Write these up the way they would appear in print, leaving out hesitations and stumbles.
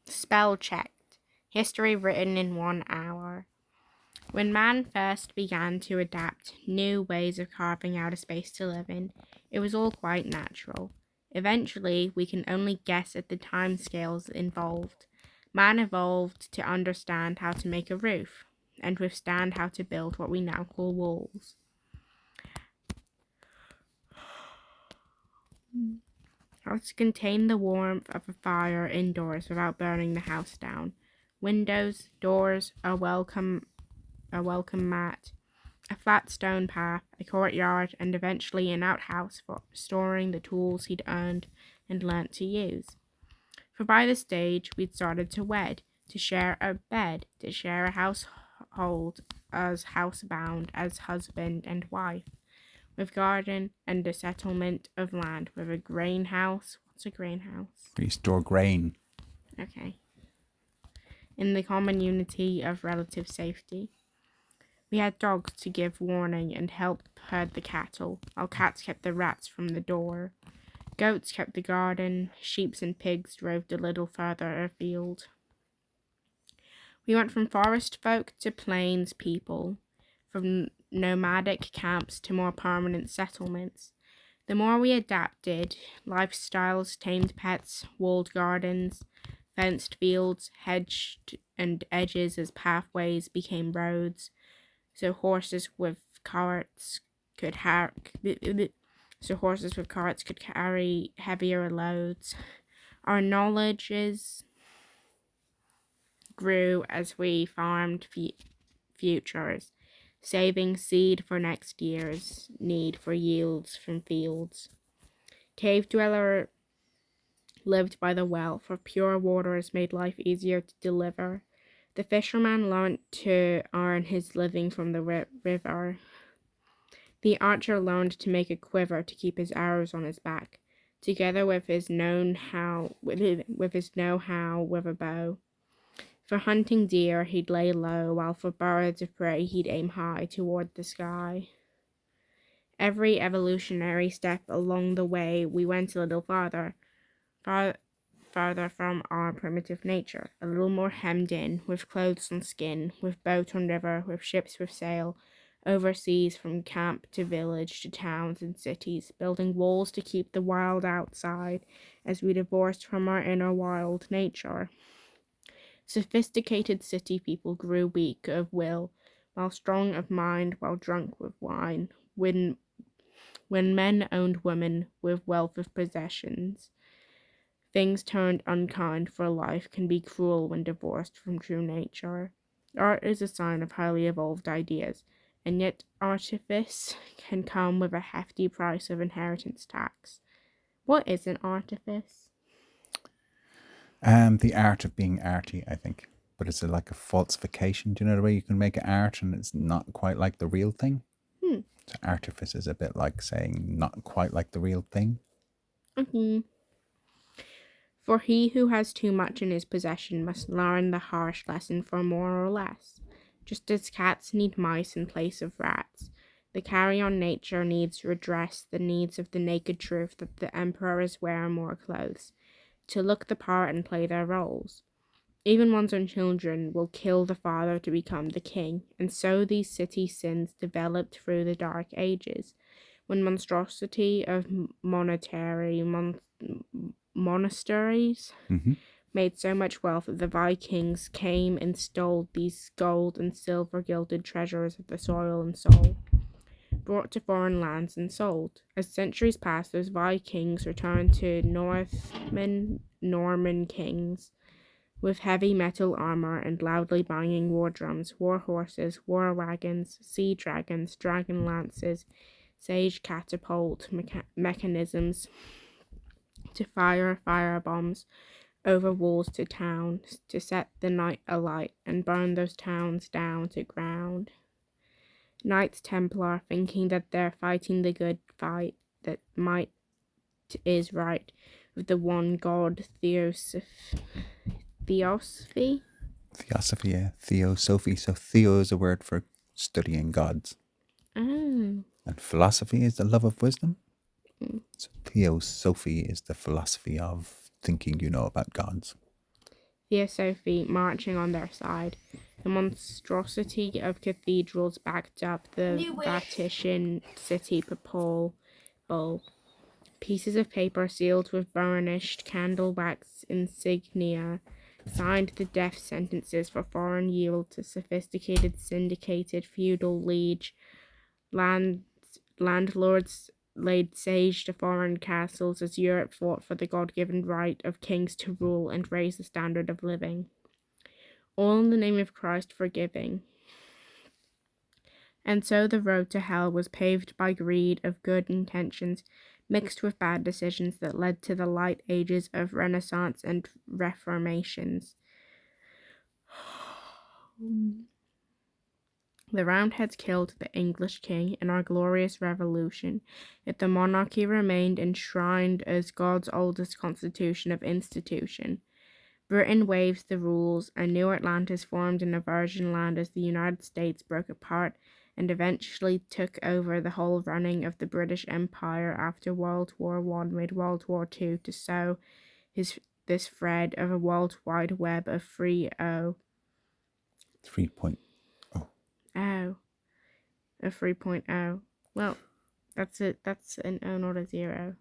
Spell checked. History written in 1 hour. When man first began to adapt new ways of carving out a space to live in, it was all quite natural. Eventually, we can only guess at the timescales involved. Man evolved to understand how to make a roof, and withstand how to build what we now call walls. How to contain the warmth of a fire indoors without burning the house down. Windows, doors, a welcome mat, a flat stone path, a courtyard, and eventually an outhouse for storing the tools he'd earned and learnt to use. For by this stage, we'd started to wed, to share a bed, to share a household as housebound as husband and wife, with garden and a settlement of land, with a grain house. What's a grain house? You store grain. Okay. In the common unity of relative safety. We had dogs to give warning and help herd the cattle, while cats kept the rats from the door. Goats kept the garden, sheep and pigs roved a little further afield. We went from forest folk to plains people, from nomadic camps to more permanent settlements. The more we adapted, lifestyles, tamed pets, walled gardens, fenced fields, hedged and edges as pathways became roads, so horses with carts could carry heavier loads. Our knowledges grew as we farmed futures, saving seed for next year's need for yields from fields. Cave dweller lived by the well, for pure waters made life easier to deliver. The fisherman learnt to earn his living from the river. The archer learned to make a quiver to keep his arrows on his back, together with his know-how with a bow. For hunting deer, he'd lay low, while for birds of prey, he'd aim high toward the sky. Every evolutionary step along the way, we went a little farther from our primitive nature, a little more hemmed in, with clothes on skin, with boat on river, with ships with sail, overseas from camp to village to towns and cities, building walls to keep the wild outside, as we divorced from our inner wild nature. Sophisticated city people grew weak of will, while strong of mind, while drunk with wine, when men owned women with wealth of possessions. Things turned unkind, for life can be cruel when divorced from true nature. Art is a sign of highly evolved ideas, and yet artifice can come with a hefty price of inheritance tax. What is an artifice? The art of being arty, I think. But it's like a falsification. Do you know the way you can make art and it's not quite like the real thing? So artifice is a bit like saying not quite like the real thing. For he who has too much in his possession must learn the harsh lesson for more or less. Just as cats need mice in place of rats, the carry-on nature needs redress the needs of the naked truth that the emperors wear more clothes, to look the part and play their roles. Even one's own children will kill the father to become the king, and so these city sins developed through the Dark Ages, when monstrosity of monasteries made so much wealth that the Vikings came and stole these gold and silver gilded treasures of the soil and soul, brought to foreign lands and sold. As centuries passed, those Vikings returned to Norman kings, with heavy metal armor and loudly banging war drums, war horses, war wagons, sea dragons, dragon lances, sage catapult mechanisms to fire bombs over walls to towns, to set the night alight and burn those towns down to ground. Knights Templar, thinking that they're fighting the good fight, that might is right, with the one God Theosophy? Theosophy, yeah. Theosophy. So theo is a word for studying gods. Oh. And philosophy is the love of wisdom. So theosophy is the philosophy of thinking you know about gods. Theosophy marching on their side. The monstrosity of cathedrals backed up the Vatican City Papal Bull. Pieces of paper sealed with burnished candle wax insignia signed the death sentences for foreign yield to sophisticated syndicated feudal liege. Landlords laid siege to foreign castles as Europe fought for the God-given right of kings to rule and raise the standard of living. All in the name of Christ forgiving. And so the road to hell was paved by greed of good intentions, mixed with bad decisions that led to the light ages of Renaissance and Reformations. The Roundheads killed the English king in our glorious revolution, yet the monarchy remained enshrined as God's oldest constitution of institution. Britain waived the rules, and New Atlantis formed in a virgin land as the United States broke apart and eventually took over the whole running of the British Empire after World War I made World War II to sow this thread of a worldwide web of free 3.0. A 3.0. Well, that's it. That's an O, not a 0.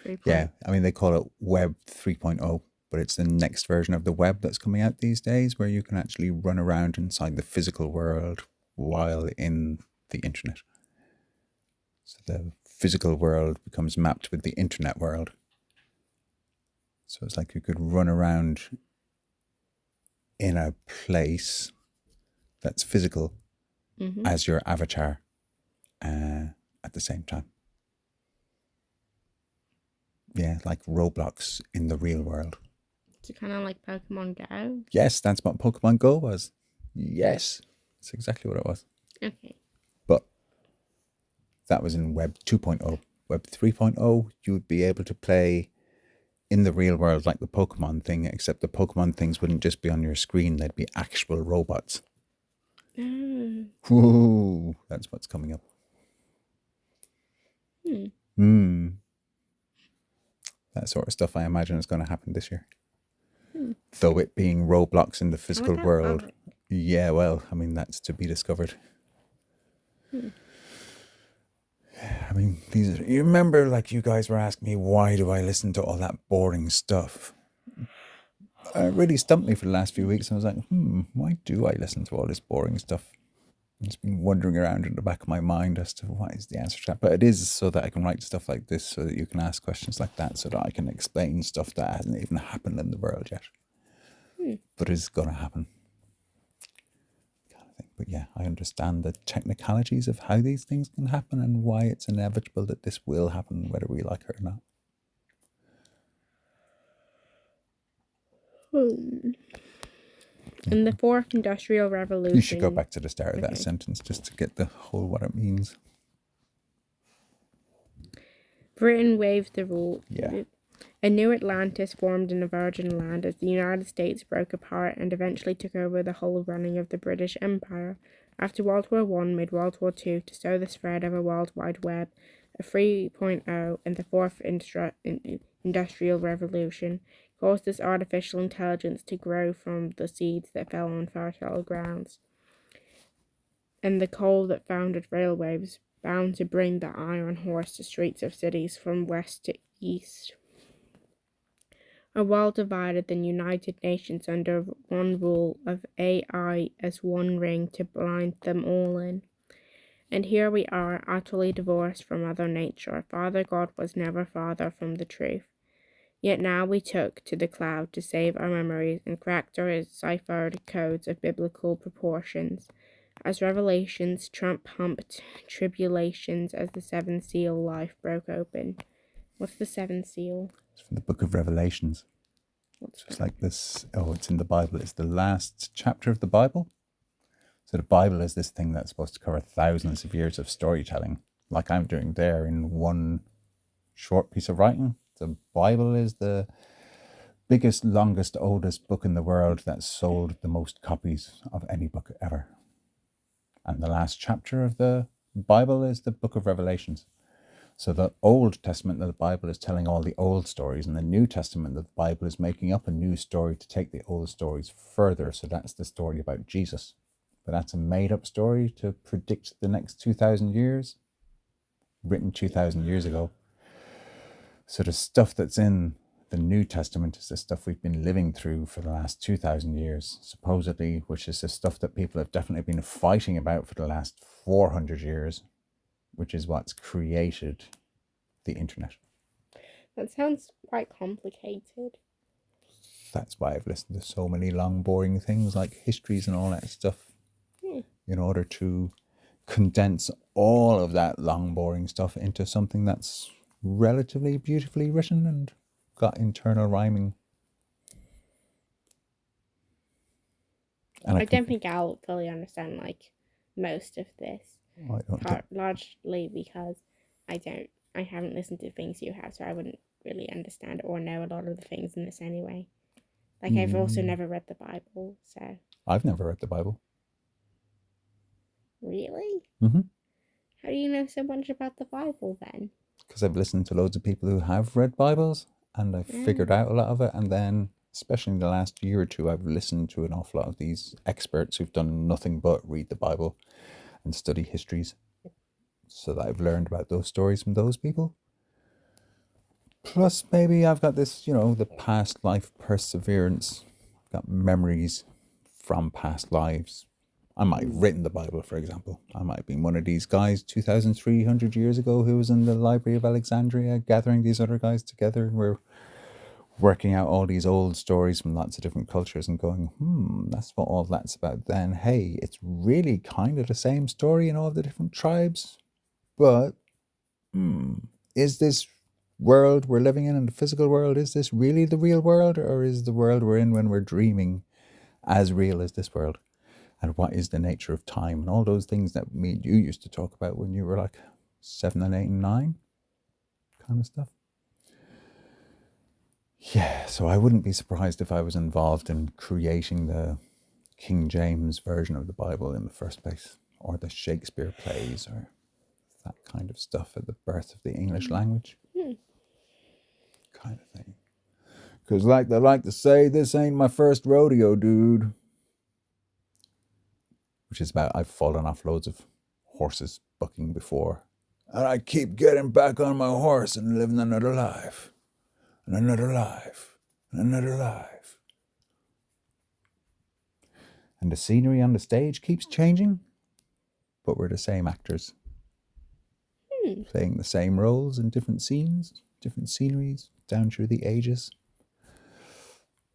3. Yeah, I mean, they call it Web 3.0, but it's the next version of the web that's coming out these days where you can actually run around inside the physical world while in the internet. So the physical world becomes mapped with the internet world. So it's like you could run around in a place that's physical as your avatar at the same time. Yeah, like Roblox in the real world. Is it kind of like Pokemon Go? Yes, that's what Pokemon Go was. Yes, that's exactly what it was. Okay. But that was in Web 2.0. Web 3.0, you would be able to play in the real world like the Pokemon thing, except the Pokemon things wouldn't just be on your screen, they'd be actual robots. Whoa, that's what's coming up. That sort of stuff I imagine is going to happen this year. Though it being Roblox in the physical world. Yeah, well, I mean, that's to be discovered. I mean, you remember, like, you guys were asking me, why do I listen to all that boring stuff? It really stumped me for the last few weeks. I was like, why do I listen to all this boring stuff? It's been wandering around in the back of my mind as to what is the answer to that. But it is so that I can write stuff like this, so that you can ask questions like that, so that I can explain stuff that hasn't even happened in the world yet. But is going to happen. Kind of thing. But yeah, I understand the technicalities of how these things can happen and why it's inevitable that this will happen, whether we like it or not. In the fourth industrial revolution. You should go back to the start of that sentence just to get the whole what it means. Britain waived the rule. Yeah. A new Atlantis formed in a virgin land as the United States broke apart and eventually took over the whole running of the British Empire. After World War I made World War II to sow the spread of a worldwide web, a 3.0 in the fourth industrial revolution caused this artificial intelligence to grow from the seeds that fell on fertile grounds, and the coal that founded railways bound to bring the iron horse to streets of cities from west to east. A world divided, then United Nations under one rule of AI as one ring to blind them all in. And here we are, utterly divorced from Mother Nature. Father God was never farther from the truth. Yet now we took to the cloud to save our memories and cracked our ciphered codes of biblical proportions. As revelations trump-humped tribulations as the seventh seal life broke open. What's the seventh seal? It's from the book of Revelations. What's Just like this. Oh, it's in the Bible. It's the last chapter of the Bible. So the Bible is this thing that's supposed to cover thousands of years of storytelling, like I'm doing there in one short piece of writing. The Bible is the biggest, longest, oldest book in the world that sold the most copies of any book ever. And the last chapter of the Bible is the book of Revelations. So the Old Testament of the Bible is telling all the old stories, and the New Testament of the Bible is making up a new story to take the old stories further. So that's the story about Jesus. But that's a made-up story to predict the next 2,000 years, written 2,000 years ago. So the stuff that's in the New Testament is the stuff we've been living through for the last 2,000 years, supposedly, which is the stuff that people have definitely been fighting about for the last 400 years, which is what's created the internet. That sounds quite complicated. That's why I've listened to so many long, boring things like histories and all that stuff, in order to condense all of that long, boring stuff into something that's relatively beautifully written and got internal rhyming. And I don't think I'll fully understand like most of this, largely because I haven't listened to things you have, so I wouldn't really understand or know a lot of the things in this anyway. Like I've also never read the Bible, so. I've never read the Bible. Really? Mm-hmm. How do you know so much about the Bible then? Because I've listened to loads of people who have read Bibles, and I've figured out a lot of it. And then, especially in the last year or two, I've listened to an awful lot of these experts who've done nothing but read the Bible and study histories. So that I've learned about those stories from those people. Plus, maybe I've got this, the past life perseverance. I've got memories from past lives. I might have written the Bible, for example. I might have been one of these guys 2,300 years ago who was in the Library of Alexandria gathering these other guys together. And we're working out all these old stories from lots of different cultures and going, that's what all that's about then. Hey, it's really kind of the same story in all the different tribes. But is this world we're living in the physical world, is this really the real world, or is the world we're in when we're dreaming as real as this world? And what is the nature of time and all those things that me and you used to talk about when you were like 7 and 8 and 9 kind of stuff. Yeah, so I wouldn't be surprised if I was involved in creating the King James version of the Bible in the first place, or the Shakespeare plays, or that kind of stuff at the birth of the English language. Kind of thing. Because like they like to say, this ain't my first rodeo, dude. Which is about I've fallen off loads of horses bucking before. And I keep getting back on my horse and living another life. And another life. And another life. And the scenery on the stage keeps changing. But we're the same actors. Playing the same roles in different scenes, different sceneries, down through the ages.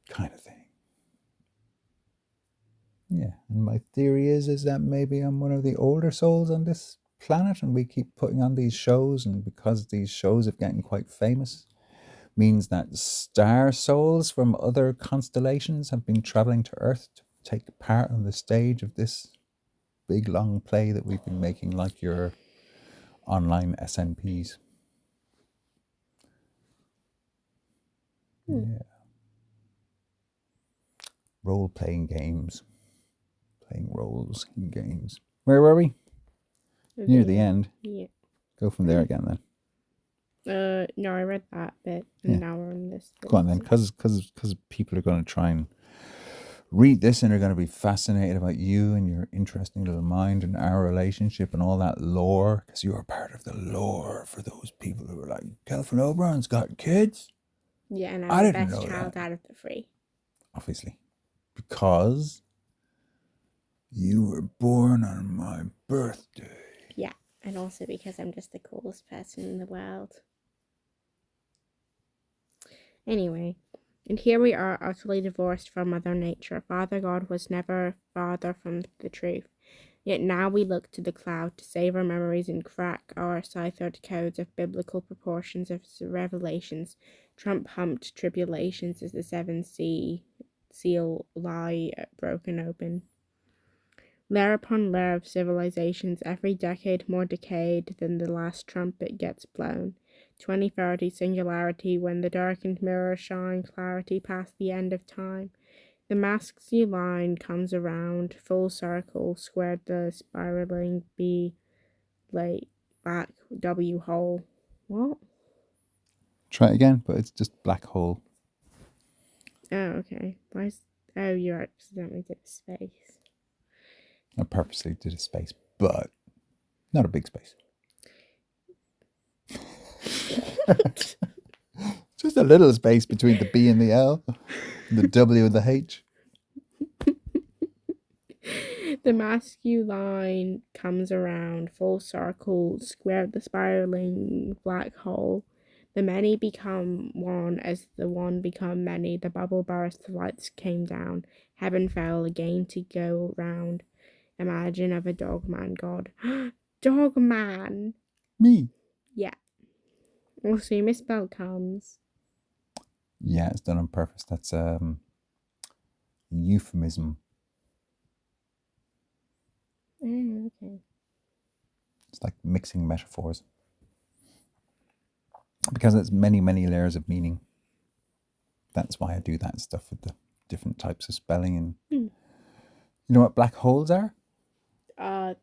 Kind of thing. Yeah, and my theory is that maybe I'm one of the older souls on this planet, and we keep putting on these shows, and because these shows have gotten quite famous, means that star souls from other constellations have been traveling to Earth to take part on the stage of this big long play that we've been making, like your online SNPs. Yeah. Role-playing games. Playing roles in games. Where were we? Near the end. Yeah. Go from there again then. No, I read that bit, and now we're on this bit. Go on then, because people are going to try and read this and are going to be fascinated about you and your interesting little mind and our relationship and all that lore, because you are part of the lore for those people who are like, Kelvin Oberon's got kids? Yeah, and I'm the best child out of the three. Obviously. Because you were born on my birthday. Yeah, and also because I'm just the coolest person in the world. Anyway, and here we are utterly divorced from Mother Nature. Father God was never farther from the truth. Yet now we look to the cloud to save our memories and crack our ciphered codes of biblical proportions of revelations, Trump-humped tribulations as the seven seal lie broken open. Layer upon layer of civilizations, every decade more decayed than the last trumpet gets blown. 2030 singularity, when the darkened mirrors shine clarity past the end of time. The mask's new line comes around, full circle, squared the spiraling B, like black W hole. What? Try it again, but it's just black hole. Oh, okay. Oh, you accidentally did a space. I purposely did a space, but not a big space. Just a little space between the B and the L, the W and the H. The masculine line comes around, full circle, square the spiraling black hole. The many become one as the one become many. The bubble burst, the lights came down. Heaven fell again to go round. Imagine of a dog man god. Dog man! Me. Yeah. Also, you misspelled comes. Yeah, it's done on purpose. That's euphemism. Okay. It's like mixing metaphors. Because it's many, many layers of meaning. That's why I do that stuff with the different types of spelling. And you know what black holes are?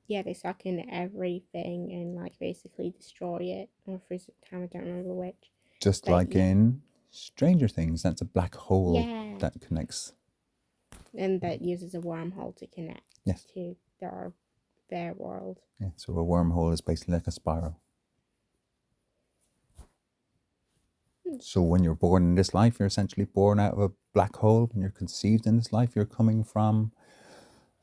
Yeah, they suck in everything and like basically destroy it. Or for time, I don't remember which. Just But like in Stranger Things, that's a black hole yeah, that connects. and that uses a wormhole to connect Yes. to their world. Yeah, so a wormhole is basically like a spiral. So when you're born in this life, you're essentially born out of a black hole. When you're conceived in this life, you're coming from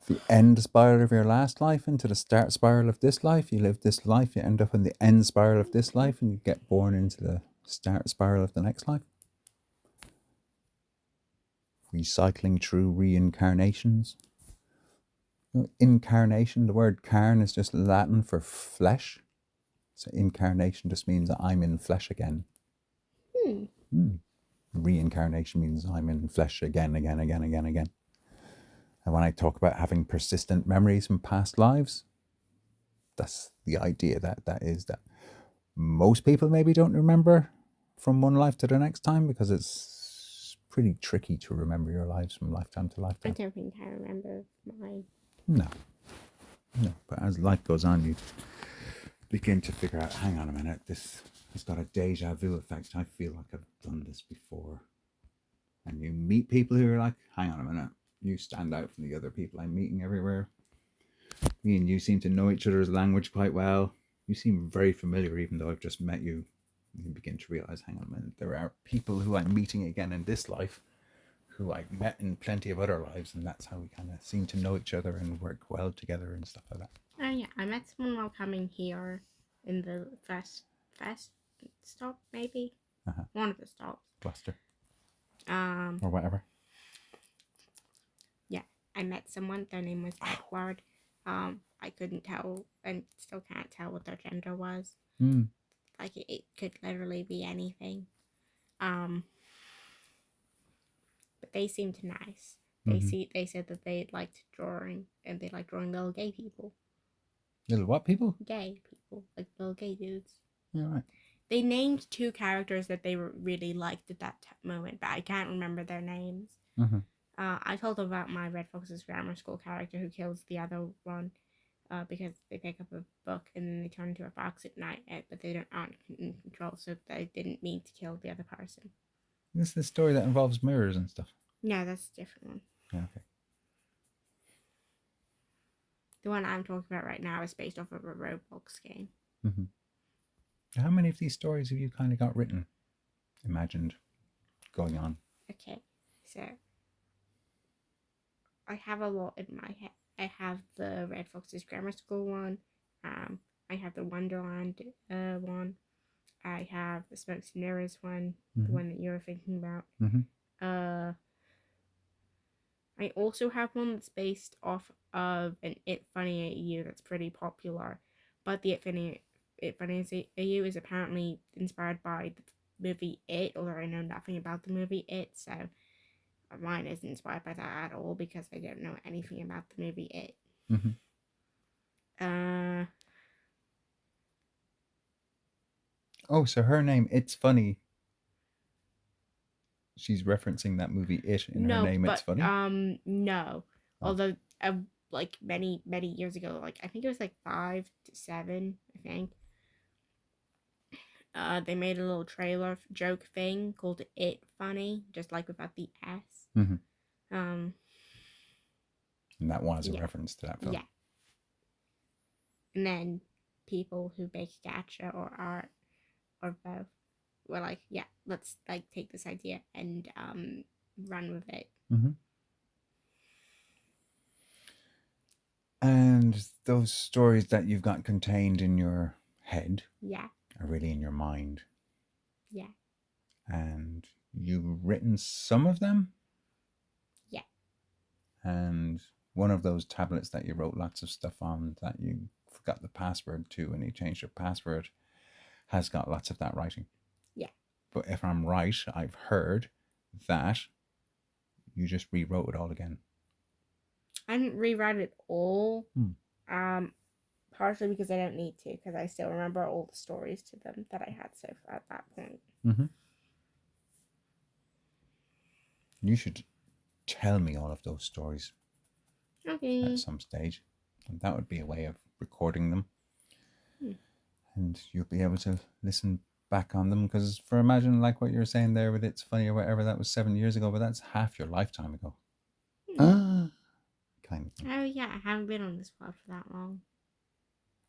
the end spiral of your last life into the start spiral of this life. You live this life, you end up in the end spiral of this life, and you get born into the start spiral of the next life. Recycling through reincarnations. Incarnation, the word carn is just Latin for flesh. So incarnation just means that I'm in flesh again. Reincarnation means I'm in flesh again. And when I talk about having persistent memories from past lives, that's the idea that most people maybe don't remember from one life to the next time, because it's pretty tricky to remember your lives from lifetime to I lifetime. don't think I remember mine. No. But as life goes on, you begin to figure out, hang on a minute, this has got a deja vu effect. I feel like I've done this before. And you meet people who are like, hang on a minute, you stand out from the other people I'm meeting everywhere. Me and you seem to know each other's language quite well. You seem very familiar, even though I've just met you. You begin to realize, hang on a minute, there are people who I'm meeting again in this life who I've met in plenty of other lives, and that's how we kind of seem to know each other and work well together and stuff like that. Oh yeah, I met someone while coming here in the first stop, maybe one of the stops. Gloucester Um, or whatever. yeah, I met someone. Their name was Edward. I couldn't tell, and still can't tell what their gender was. Like it could literally be anything. But they seemed nice. They said that they liked drawing and they liked drawing little gay people. Little what people? Gay people, like little gay dudes. Yeah, right. They named two characters that they really liked at that moment, but I can't remember their names. I told them about my Red Fox's Grammar School character who kills the other one because they pick up a book and then they turn into a fox at night, but they aren't in control, so they didn't mean to kill the other person. This is the story that involves mirrors and stuff. No, that's a different one. Yeah, okay. The one I'm talking about right now is based off of a Roblox game. How many of these stories have you kind of got written, imagined, going on? Okay, so I have a lot in my head. I have the Red Fox's Grammar School one. I have the Wonderland one. I have the Smokes and Mirrors one, the one that you were thinking about. I also have one that's based off of an It Funny AU that's pretty popular, but the It Funny AU is apparently inspired by the movie It, although I know nothing about the movie It, so mine isn't inspired by that at all because I don't know anything about the movie It. Oh, so her name, It's Funny. She's referencing that movie It in her name, It's Funny? No. Although, like many years ago, like I think it was like 5 to 7, I think. they made a little trailer joke thing called It Funny, just like without the S. Mm-hmm. Um, And that was a yeah, reference to that film. yeah. And then people who bake gacha or art or both were like, yeah, let's like take this idea and run with it. Mm-hmm. And those stories that you've got contained in your head Yeah, are really in your mind. yeah, And you've written some of them. yeah. And one of those tablets that you wrote lots of stuff on that you forgot the password to and you changed your password has got lots of that writing. Yeah. But if I'm right, I've heard that you just rewrote it all again. I didn't rewrite it all. Hmm. Partially because I don't need to, because I still remember all the stories to them that I had so far at that point. Mm-hmm. You should tell me all of those stories Okay. at some stage. And that would be a way of recording them. And you'll be able to listen back on them. Because for imagine like what you're saying there with It's Funny or whatever, that was 7 years ago, but that's half your lifetime ago. Kind of thing. Oh yeah, I haven't been on this pod for that long.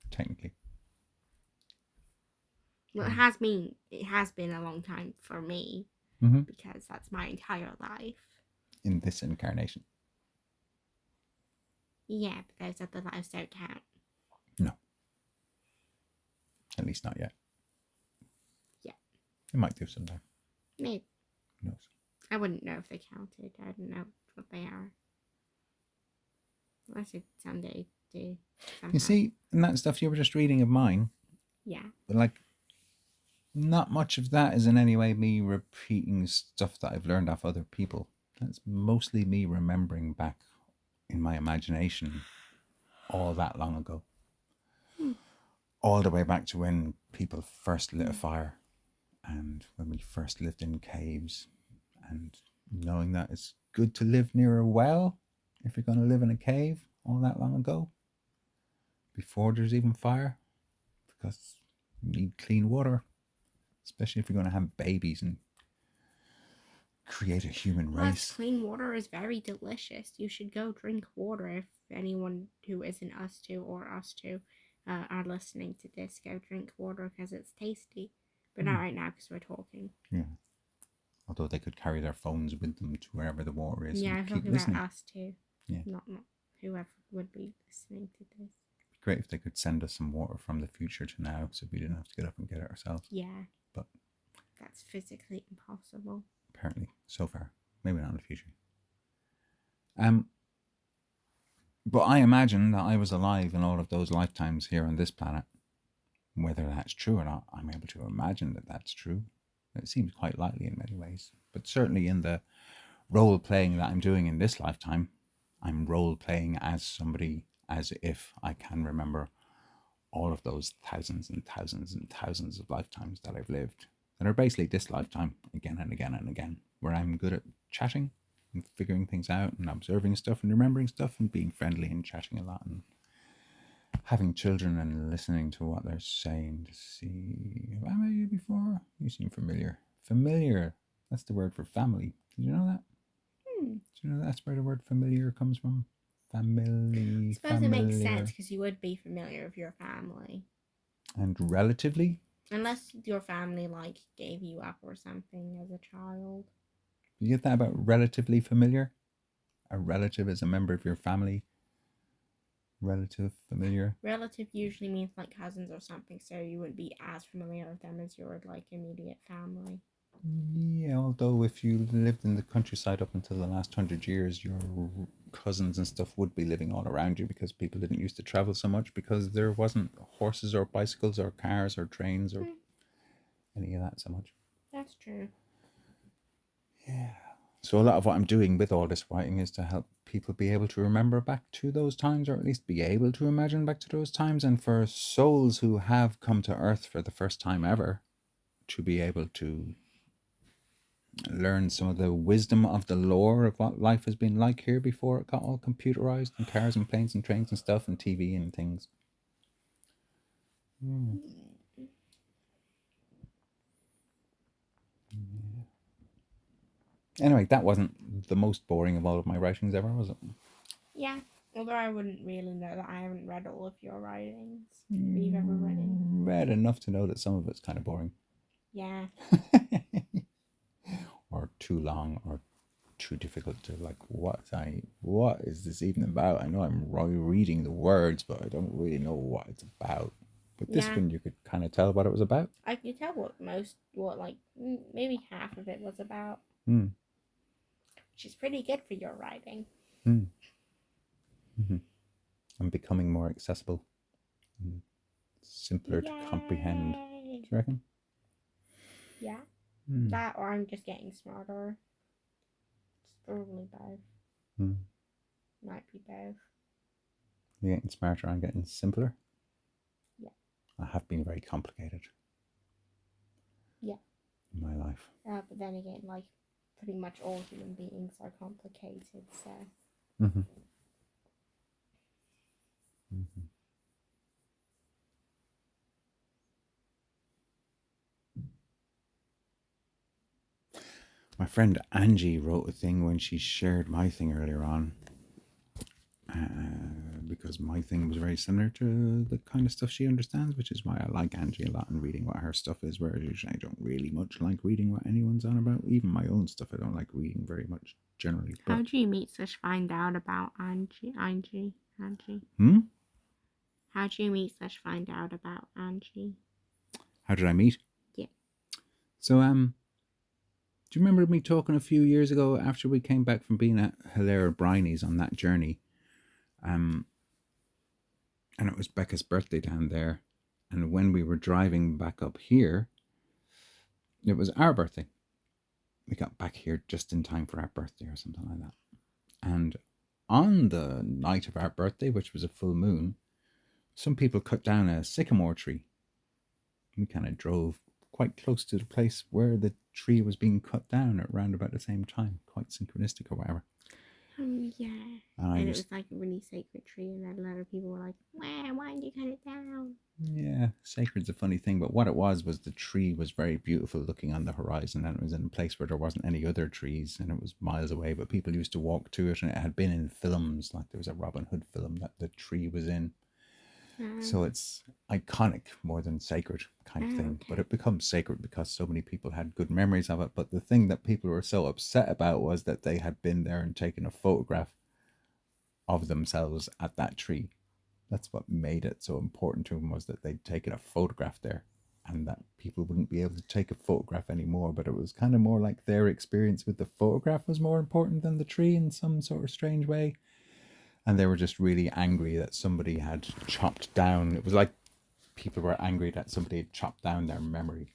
Technically. Well, it has been a long time for me, because that's my entire life. In this incarnation. Yeah, but those other lives don't count. No. At least not yet. Yeah. It might do sometime. Maybe. Who knows? I wouldn't know if they counted. I don't know what they are. Unless it someday do. Somehow. You see, and that stuff you were just reading of mine. Yeah. But like, not much of that is in any way me repeating stuff that I've learned off other people. That's mostly me remembering back in my imagination all that long ago. All the way back to when people first lit a fire and when we first lived in caves, and knowing that it's good to live near a well if you're going to live in a cave all that long ago, before there's even fire, because you need clean water, especially if you're going to have babies and create a human race. Clean water is very delicious. You should go drink water. If anyone who isn't us two or us two are listening to this, go drink water because it's tasty. But not right now because we're talking. Yeah. Although they could carry their phones with them to wherever the water is. Yeah, I'm and keep talking listening. about us two. Yeah. Not whoever would be listening to this. Great if they could send us some water from the future to now, so we didn't have to get up and get it ourselves. Yeah. But that's physically impossible. Apparently, so far. Maybe not in the future. But I imagine that I was alive in all of those lifetimes here on this planet. Whether that's true or not, I'm able to imagine that that's true. It seems quite likely in many ways. But certainly in the role playing that I'm doing in this lifetime, I'm role playing as somebody as if I can remember all of those thousands and thousands and thousands of lifetimes that I've lived, that are basically this lifetime again and again and again, where I'm good at chatting and figuring things out and observing stuff and remembering stuff and being friendly and chatting a lot and having children and listening to what they're saying to see, have I met you before? You seem familiar. Familiar, that's the word for family. Did you know that? Do you know that's where the word familiar comes from? Family. I suppose it makes sense because you would be familiar with your family. And relatively? Unless your family like gave you up or something as a child. You get that about relatively familiar? A relative is a member of your family. Relative, familiar. Relative usually means like cousins or something, so you wouldn't be as familiar with them as your like immediate family. Yeah, although if you lived in the countryside up until the last 100 years, your cousins and stuff would be living all around you because people didn't used to travel so much because there wasn't horses or bicycles or cars or trains or any of that so much. That's true. Yeah. So a lot of what I'm doing with all this writing is to help people be able to remember back to those times, or at least be able to imagine back to those times, and for souls who have come to Earth for the first time ever to be able to learn some of the wisdom of the lore of what life has been like here before it got all computerized and cars and planes and trains and stuff and TV and things. Anyway, that wasn't the most boring of all of my writings ever, was it? Yeah. Although I wouldn't really know that I haven't read all of your writings that you've ever written. Read enough to know that some of it's kind of boring. Yeah. Or too long, or too difficult to like. What is this even about? I know I'm reading the words, but I don't really know what it's about. But this Yeah. one, you could kind of tell what it was about. I could tell maybe half of it was about, Hmm. which is pretty good for your writing. Hmm. Mm-hmm. I'm becoming more accessible, simpler to comprehend. Do Yay! you reckon? Yeah. Hmm. That or I'm just getting smarter. It's probably both. Hmm. Might be both. You're getting smarter. I'm getting simpler. Yeah. I have been very complicated. Yeah. In my life. But then again, like, pretty much all human beings are complicated, so. Mm-hmm. Mm-hmm. My friend Angie wrote a thing when she shared my thing earlier on, because my thing was very similar to the kind of stuff she understands, which is why I like Angie a lot and reading what her stuff is, whereas I don't really much like reading what anyone's on about. Even my own stuff, I don't like reading very much generally. But How do you meet such find out about Angie? Angie? How do you meet such find out about Angie? How did I meet? Yeah. So, do you remember me talking a few years ago after we came back from being at Hilaire Briney's on that journey? And it was Bekkah's birthday down there. And when we were driving back up here, it was our birthday. We got back here just in time for our birthday or something like that. And on the night of our birthday, which was a full moon, some people cut down a sycamore tree. We kind of drove quite close to the place where the tree was being cut down at around about the same time, quite synchronistic or whatever. Oh, yeah. And it was like a really sacred tree, and then a lot of people were like, why did you cut it down? Yeah, sacred's a funny thing, but what it was the tree was very beautiful looking on the horizon, and it was in a place where there wasn't any other trees, and it was miles away, but people used to walk to it, and it had been in films, like there was a Robin Hood film that the tree was in. So it's iconic more than sacred kind of thing, but it becomes sacred because so many people had good memories of it. But the thing that people were so upset about was that they had been there and taken a photograph of themselves at that tree. That's what made it so important to them, was that they'd taken a photograph there, and that people wouldn't be able to take a photograph anymore. But it was kind of more like their experience with the photograph was more important than the tree in some sort of strange way. And they were just really angry that somebody had chopped down. It was like people were angry that somebody had chopped down their memory,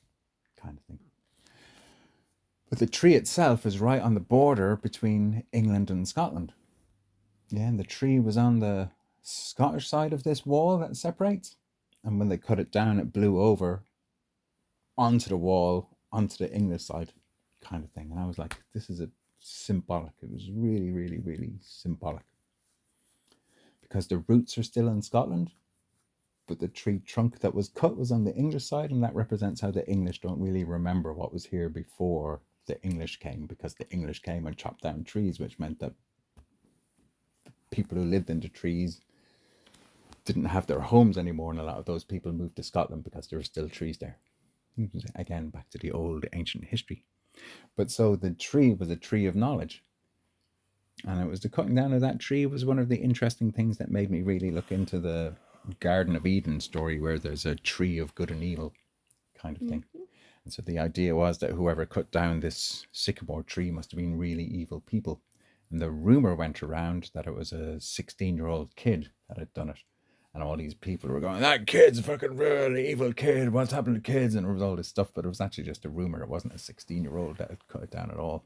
kind of thing. But the tree itself is right on the border between England and Scotland. Yeah, and the tree was on the Scottish side of this wall that separates. And when they cut it down, it blew over onto the wall, onto the English side, kind of thing. And I was like, this is a symbolic. It was really, really, really symbolic. Because the roots are still in Scotland, but the tree trunk that was cut was on the English side, and that represents how the English don't really remember what was here before the English came, because the English came and chopped down trees, which meant that people who lived in the trees didn't have their homes anymore, and a lot of those people moved to Scotland because there were still trees there. Again, back to the old ancient history. But so the tree was a tree of knowledge. And it was the cutting down of that tree was one of the interesting things that made me really look into the Garden of Eden story, where there's a tree of good and evil kind of thing. And so the idea was that whoever cut down this sycamore tree must have been really evil people. And the rumor went around that it was a 16-year-old kid that had done it. And all these people were going, that kid's a fucking really evil kid. What's happened to kids? And it was all this stuff, but it was actually just a rumor. It wasn't a 16-year-old that had cut it down at all,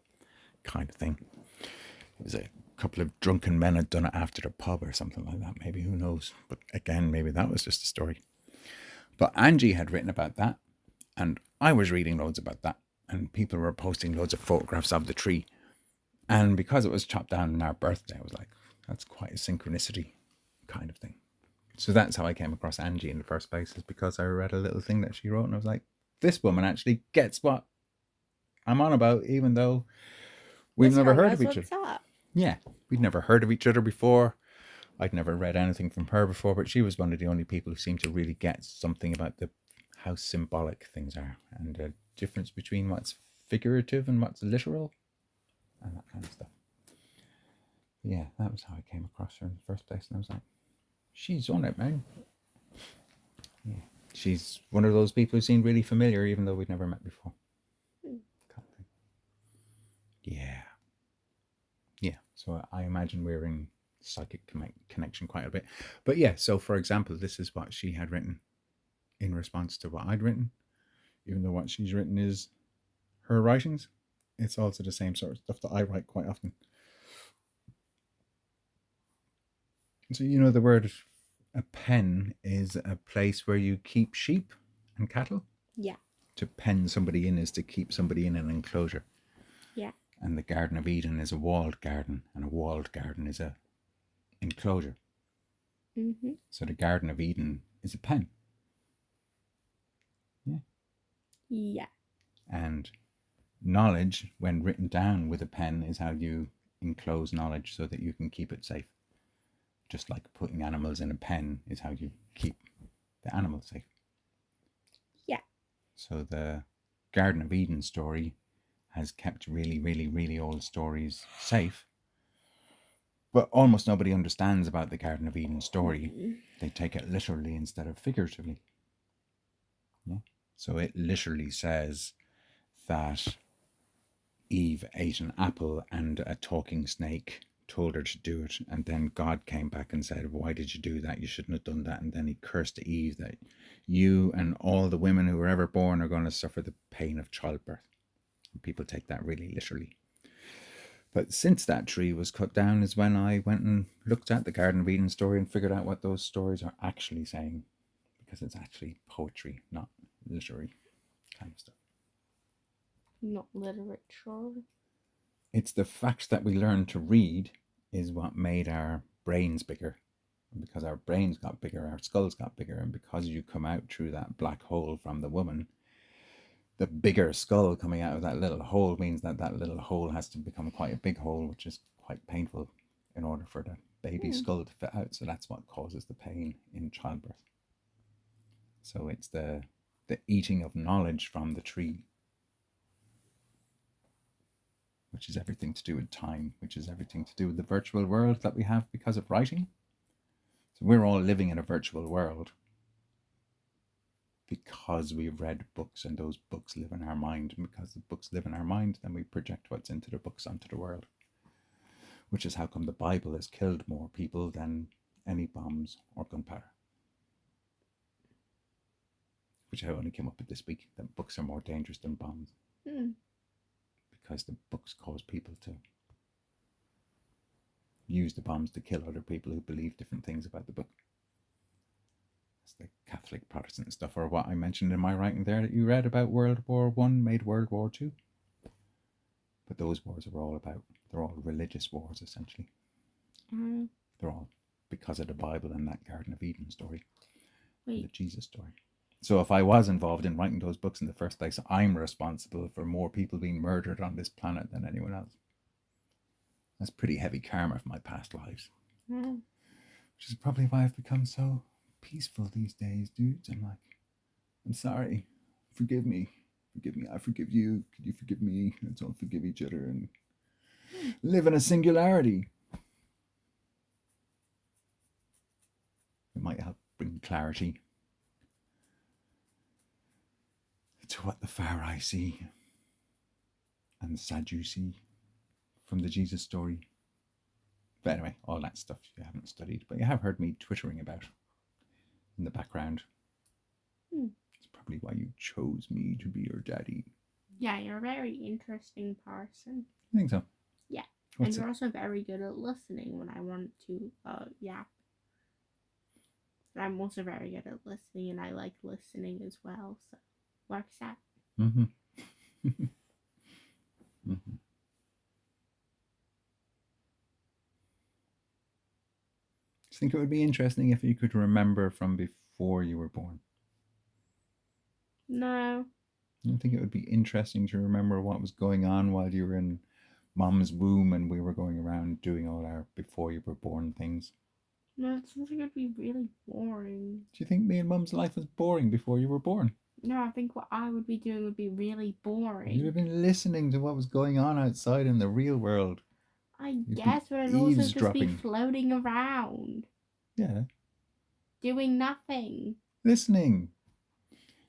kind of thing. It was a couple of drunken men had done it after the pub or something like that. Maybe, who knows? But again, maybe that was just a story. But Angie had written about that, and I was reading loads about that, and people were posting loads of photographs of the tree. And because it was chopped down on our birthday, I was like, that's quite a synchronicity kind of thing. So that's how I came across Angie in the first place, is because I read a little thing that she wrote, and I was like, this woman actually gets what I'm on about, even though We've never Tell heard us of each other. what's up. Yeah, we'd never heard of each other before. I'd never read anything from her before, but she was one of the only people who seemed to really get something about how symbolic things are and the difference between what's figurative and what's literal and that kind of stuff. Yeah, that was how I came across her in the first place, and I was like, she's on it, man. Yeah, she's one of those people who seemed really familiar, even though we'd never met before. Yeah. Yeah, so I imagine we're in psychic connection quite a bit. But yeah, so for example, this is what she had written in response to what I'd written, even though what she's written is her writings. It's also the same sort of stuff that I write quite often. So, you know, the word a pen is a place where you keep sheep and cattle. Yeah. To pen somebody in is to keep somebody in an enclosure. Yeah. And the Garden of Eden is a walled garden, and a walled garden is a enclosure. Mm-hmm. So the Garden of Eden is a pen. Yeah. Yeah. And knowledge, when written down with a pen, is how you enclose knowledge so that you can keep it safe. Just like putting animals in a pen is how you keep the animals safe. Yeah. So the Garden of Eden story has kept really, really, really old stories safe. But almost nobody understands about the Garden of Eden story. Mm-hmm. They take it literally instead of figuratively. Yeah. So it literally says that Eve ate an apple and a talking snake told her to do it, and then God came back and said, why did you do that? You shouldn't have done that. And then he cursed Eve that you and all the women who were ever born are going to suffer the pain of childbirth. And people take that really literally. But since that tree was cut down is when I went and looked at the Garden of Eden story and figured out what those stories are actually saying, because it's actually poetry, not literary kind of stuff. Not literature. It's the fact that we learned to read is what made our brains bigger. And because our brains got bigger, our skulls got bigger, and because you come out through that black hole from the woman, the bigger skull coming out of that little hole means that that little hole has to become quite a big hole, which is quite painful in order for the baby skull to fit out. So that's what causes the pain in childbirth. So it's the eating of knowledge from the tree, which is everything to do with time, which is everything to do with the virtual world that we have because of writing. So we're all living in a virtual world because we've read books, and those books live in our mind. And because the books live in our mind, then we project what's into the books onto the world, which is how come the Bible has killed more people than any bombs or gunpowder. Which I only came up with this week, that books are more dangerous than bombs. Because the books cause people to use the bombs to kill other people who believe different things about the book. It's the Catholic Protestant stuff, or what I mentioned in my writing there that you read about World War One made World War Two. But those wars are all they're all religious wars essentially. They're all because of the Bible and that Garden of Eden story. Wait. The Jesus story. So if I was involved in writing those books in the first place, I'm responsible for more people being murdered on this planet than anyone else. That's pretty heavy karma for my past lives. Which is probably why I've become so peaceful these days, dudes. I'm like, I'm sorry. Forgive me. Forgive me. I forgive you. Could you forgive me? Let's all forgive each other and live in a singularity. It might help bring clarity to what the Pharisee see and the Sadducee from the Jesus story. But anyway, all that stuff you haven't studied, but you have heard me twittering about in the background. It's probably why you chose me to be your daddy. Yeah, you're a very interesting person. I think so. Yeah. What's and you're also very good at listening when I want to yap. I'm also very good at listening, and I like listening as well, so works out. Mm-hmm. Mm-hmm. I think it would be interesting if you could remember from before you were born. No. I think it would be interesting to remember what was going on while you were in Mom's womb and we were going around doing all our before you were born things. No, it sounds like it'd be really boring. Do you think me and Mum's life was boring before you were born? No, I think what I would be doing would be really boring. You'd have been listening to what was going on outside in the real world. I You'd guess, but I'd also just be eavesdropping. floating around, Yeah, doing nothing. listening.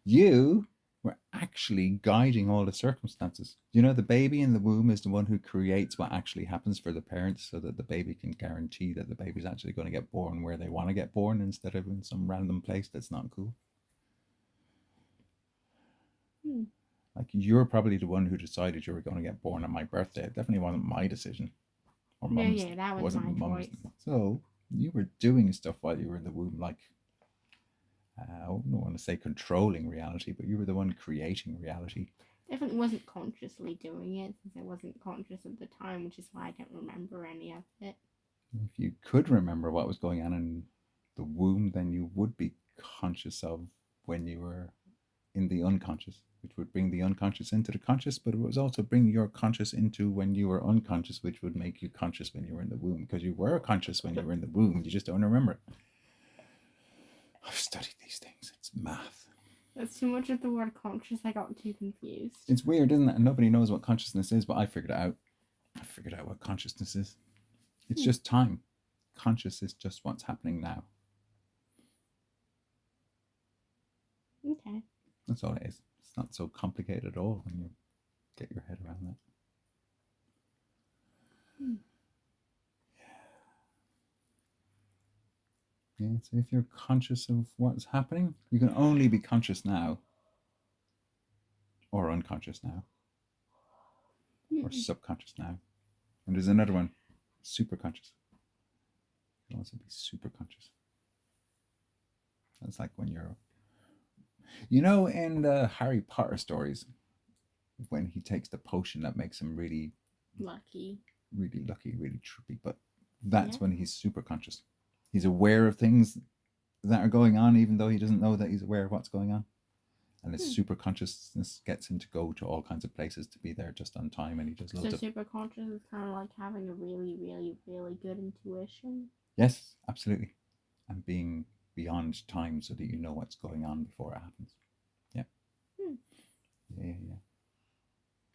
You were actually guiding all the circumstances. You know, the baby in the womb is the one who creates what actually happens for the parents so that the baby can guarantee that the baby's actually going to get born where they want to get born instead of in some random place that's not cool. Like, you're probably the one who decided you were going to get born on my birthday. It definitely wasn't my decision. Or No, Mum's. yeah, that was Wasn't my Mum's. choice. So you were doing stuff while you were in the womb, like, I don't want to say controlling reality, but you were the one creating reality. Definitely wasn't consciously doing it, since I wasn't conscious at the time, which is why I don't remember any of it. If you could remember what was going on in the womb, then you would be conscious of when you were in the unconscious, which would bring the unconscious into the conscious, but it was also bring your conscious into when you were unconscious, which would make you conscious when you were in the womb, because you were conscious when you were in the womb, you just don't remember it. I've studied these things. It's math. That's too much of the word conscious. I got too confused. It's weird, isn't it? And nobody knows what consciousness is, but I figured it out. I figured out what consciousness is. It's just time. Conscious is just what's happening now. Okay. That's all it is. It's not so complicated at all when you get your head around that. Yeah, so if you're conscious of what's happening, you can only be conscious now, or unconscious now, or subconscious now. And there's another one, super conscious. You can also be super conscious. That's like when you're, you know, in the Harry Potter stories, when he takes the potion that makes him really lucky, really trippy, but that's when he's super conscious. He's aware of things that are going on, even though he doesn't know that he's aware of what's going on. And his super consciousness gets him to go to all kinds of places to be there just on time, and he just loves it. So super conscious is kind of like having a really good intuition. Yes, absolutely. And being beyond time so that you know what's going on before it happens. Yeah. Yeah.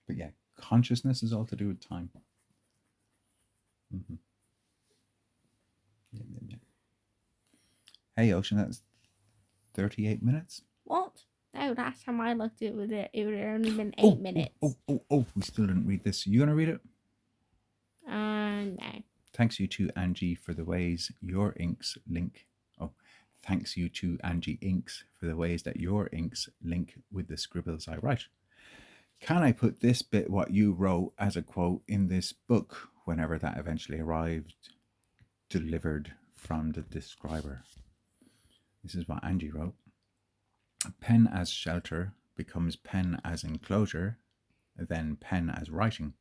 But yeah, consciousness is all to do with time. Mm-hmm. Yeah. Hey, Ocean, that's 38 minutes. What? No, last time I looked, it would only been 8 minutes. Oh, we still didn't read this. You gonna read it? No. Thanks you to Angie for the ways your inks link. Oh, thanks you to Angie Inks for the ways that your inks link with the scribbles I write. Can I put this bit what you wrote as a quote in this book whenever that eventually arrived, delivered from the describer? This is what Angie wrote. Pen as shelter becomes pen as enclosure, then pen as writing.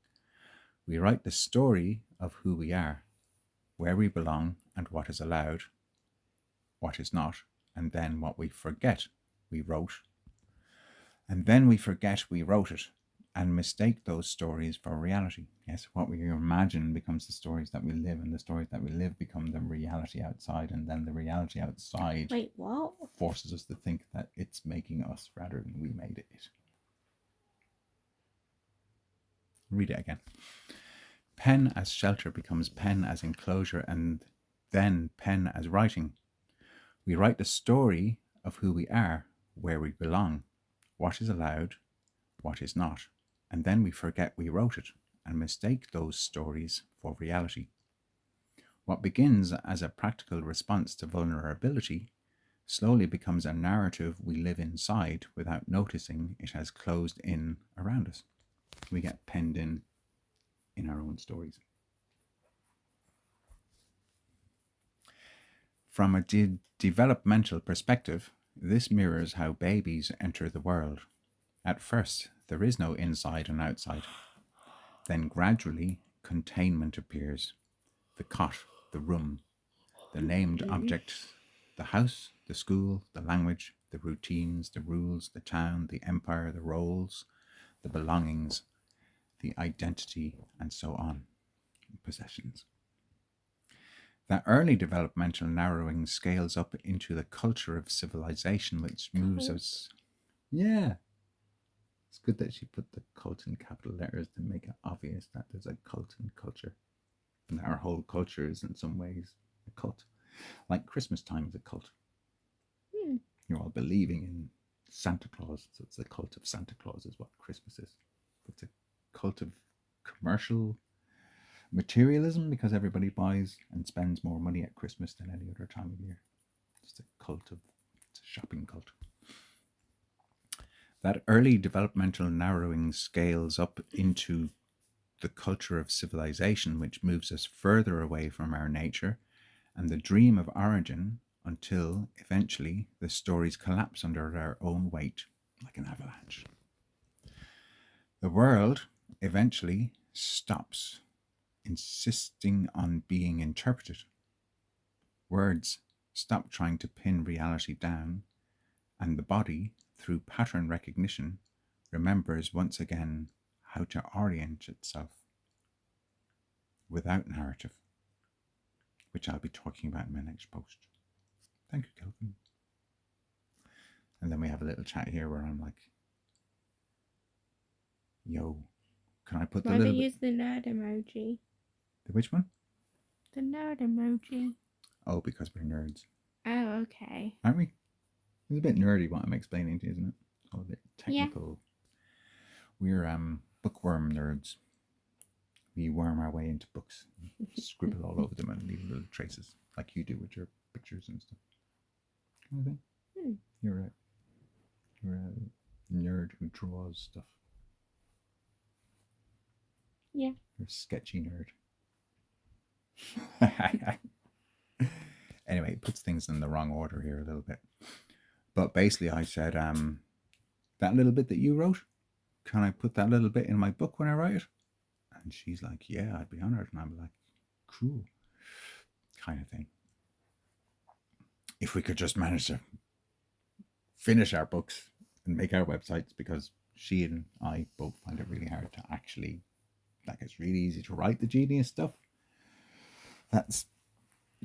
We write the story of who we are, where we belong and what is allowed, what is not, and then what we forget we wrote. And then we forget we wrote it and mistake those stories for reality. Yes, what we imagine becomes the stories that we live, and the stories that we live become the reality outside, and then the reality outside forces us to think that it's making us rather than we made it. Read it again. Pen as shelter becomes pen as enclosure, and then pen as writing. We write the story of who we are, where we belong, what is allowed, what is not, and then we forget we wrote it and mistake those stories for reality. What begins as a practical response to vulnerability slowly becomes a narrative we live inside without noticing it has closed in around us. We get penned in our own stories. From a developmental perspective, this mirrors how babies enter the world. At first, there is no inside and outside. Then gradually, containment appears. The cot, the room, the named object, the house, the school, the language, the routines, the rules, the town, the empire, the roles, the belongings, the identity, and so on. Possessions. That early developmental narrowing scales up into the culture of civilization, which moves us. Yeah. It's good that she put the cult in capital letters to make it obvious that there's a cult in culture. And our whole culture is in some ways a cult. Like Christmas time is a cult. You're all believing in Santa Claus, so it's the cult of Santa Claus is what Christmas is. It's a cult of commercial materialism because everybody buys and spends more money at Christmas than any other time of year. It's a shopping cult. That early developmental narrowing scales up into the culture of civilization, which moves us further away from our nature and the dream of origin until eventually the stories collapse under their own weight like an avalanche. The world eventually stops insisting on being interpreted. Words stop trying to pin reality down, and the body, through pattern recognition, remembers once again how to orient itself without narrative, which I'll be talking about in my next post. Thank you, Kelvin. And then we have a little chat here where I'm like, yo, can I put the Why little do you bit... use the nerd emoji? The which one? The nerd emoji. Oh, because we're nerds. Oh, okay. Aren't we? It's a bit nerdy what I'm explaining to you, isn't it? It's all a bit technical. Yeah. We're bookworm nerds. We worm our way into books, scribble all over them and leave little traces, like you do with your pictures and stuff. Kind of thing. You're a nerd who draws stuff. Yeah. You're a sketchy nerd. Anyway, it puts things in the wrong order here a little bit. But basically I said, that little bit that you wrote, can I put that little bit in my book when I write it? And she's like, yeah, I'd be honored. And I'm like, cool. Kind of thing. If we could just manage to finish our books and make our websites, because she and I both find it really hard to actually, like, it's really easy to write the genius stuff. That's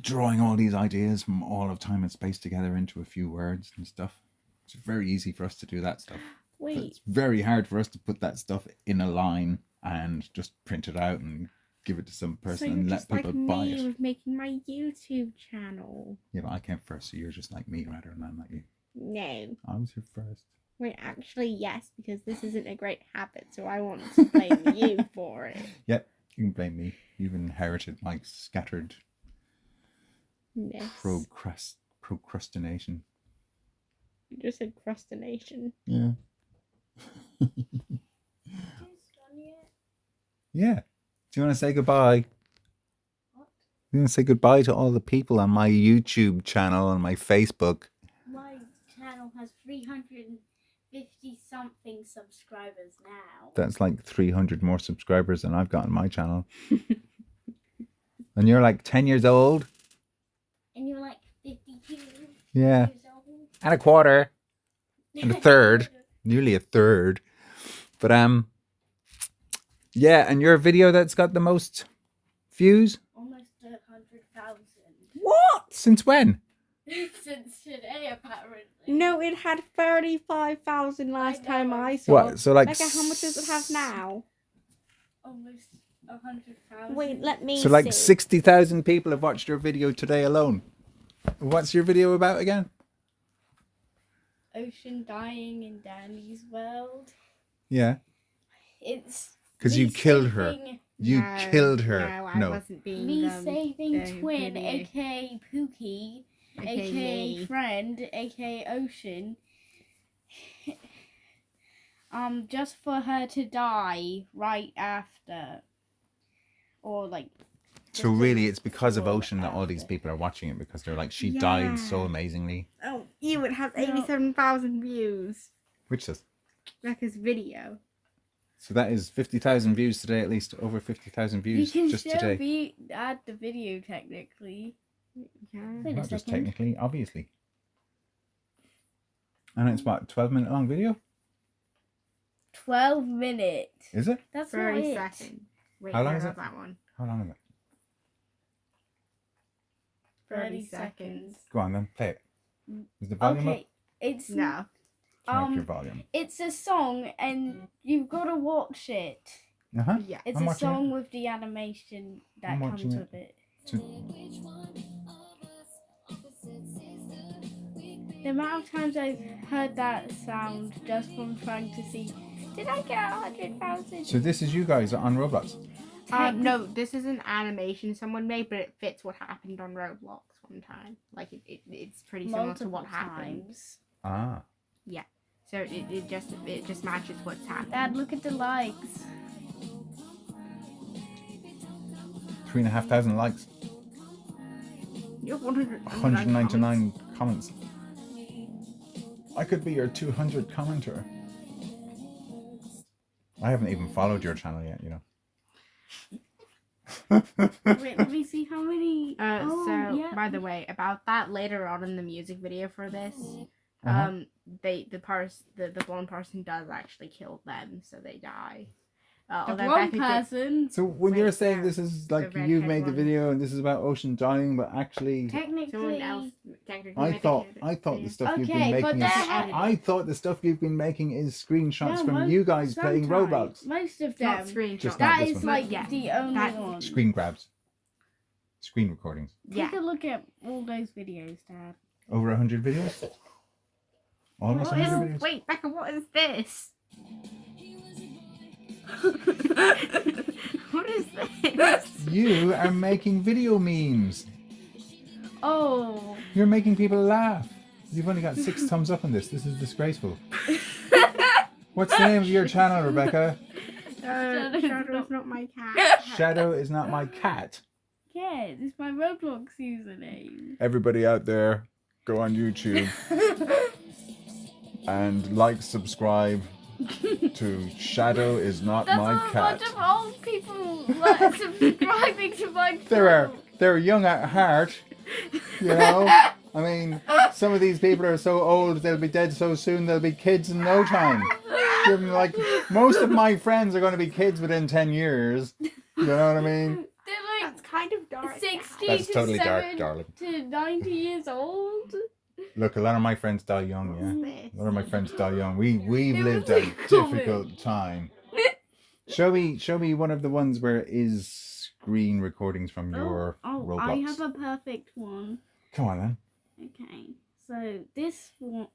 drawing all these ideas from all of time and space together into a few words and stuff. It's very easy for us to do that stuff. Wait. But it's very hard for us to put that stuff in a line and just print it out and give it to some person and let people buy it. So you're just like me with making my YouTube channel. Yeah, but I came first, so you're just like me rather than I'm like you. No. I was here first. Wait, actually, yes, because this isn't a great habit, so I want to blame you for it. Yep, you can blame me. You've inherited my scattered procrastination. You just said crustination. Yeah. Yeah. Do you want to say goodbye? What? You want to say goodbye to all the people on my YouTube channel and my Facebook? My channel has 350-something subscribers now. That's like 300 more subscribers than I've got on my channel. And you're like 10 years old? And you're like 52 yeah. years old? And a quarter. And a third. Nearly a third. But yeah, and your video that's got the most views? Almost 100,000. What? Since when? Since today, apparently. No, it had 35,000 last time I saw. What? So like... Bekkah, how much does it have now? Almost 100,000. Wait, let me So like see. 60,000 people have watched your video today alone. What's your video about again? Ocean dying in Danny's world. Yeah. It's... Because you killed her. You killed her. No, I wasn't being Me saving the twin, video. aka Pookie, aka me. friend, aka Ocean. Just for her to die right after. Or like... So really it's because of Ocean that all these people are watching it, because they're like, she died so amazingly. Oh, you would have 87,000 views. Which is? Bekkah's video. So that is 50,000 views today, at least over 50,000 views you can just still today. add the video technically. Yeah. Wait a Not just second. technically, obviously. And it's what, 12-minute long video? 12 minutes. Is it? That's not 30 it. seconds. Wait, How long I is got it? that one. How long is it? 30 seconds. Go on then, play it. Is the volume Okay, up? it's No. Turn up your volume. it's a song and you've got to watch it. Uh-huh. Yeah. It's I'm a watching song with the animation that I'm comes watching it. with it. The amount of times I've heard that sound just from trying to see, did I get 100,000? So this is you guys on Roblox. No, this is an animation someone made, but it fits what happened on Roblox one time. Like it's pretty similar to what happened. times. Ah. So it just matches what's happened. Dad, look at the likes. 3,500 likes. You have 199 comments. I could be your 200 commenter. I haven't even followed your channel yet, you know. Wait, let me see how many. By the way, about that later on in the music video for this, Uh-huh. the blonde person does actually kill them, so they die. The Although wrong Bekkah person. So when Wait, you're saying yeah. this is like The you've redhead made the one. video and this is about ocean dying, but actually someone Technically. else technically I made thought the the stuff you've Okay, been but making is, they're- I thought the stuff you've been making is screenshots No, from you guys playing sometimes. Roblox. Most of not them. screenshots. Just That not this is one. like Yeah, the only that- one. Screen grabs. Screen recordings. Yeah. Take a look at all those videos, Dad. Over 100 videos? Almost What 100 is, videos? wait, Bekkah, what is this? What is this? You are making video memes. Oh. You're making people laugh. You've only got 6 thumbs up on this. This is disgraceful. What's the name of your channel, Rebecca? Shadow's not my cat. Shadow is not my cat. Yeah, this is my Roblox username. Everybody out there, go on YouTube and like, subscribe to Shadow is not There's my a cat. bunch of old people like, subscribing to my channel. They're young at heart, you know. I mean, some of these people are so old they'll be dead so soon they'll be kids in no time. Like most of my friends are going to be kids within 10 years. You know what I mean? They're like That's kind of dark. 60 That's to totally dark, 7 darling. to 90 years old. Look, a lot of my friends die young. Yeah. This. A lot of my friends die young. We've It lived was a like COVID. difficult time. Show me one of the ones where it is screen recordings from your Roblox. I have a perfect one. Come on then. Okay, so this one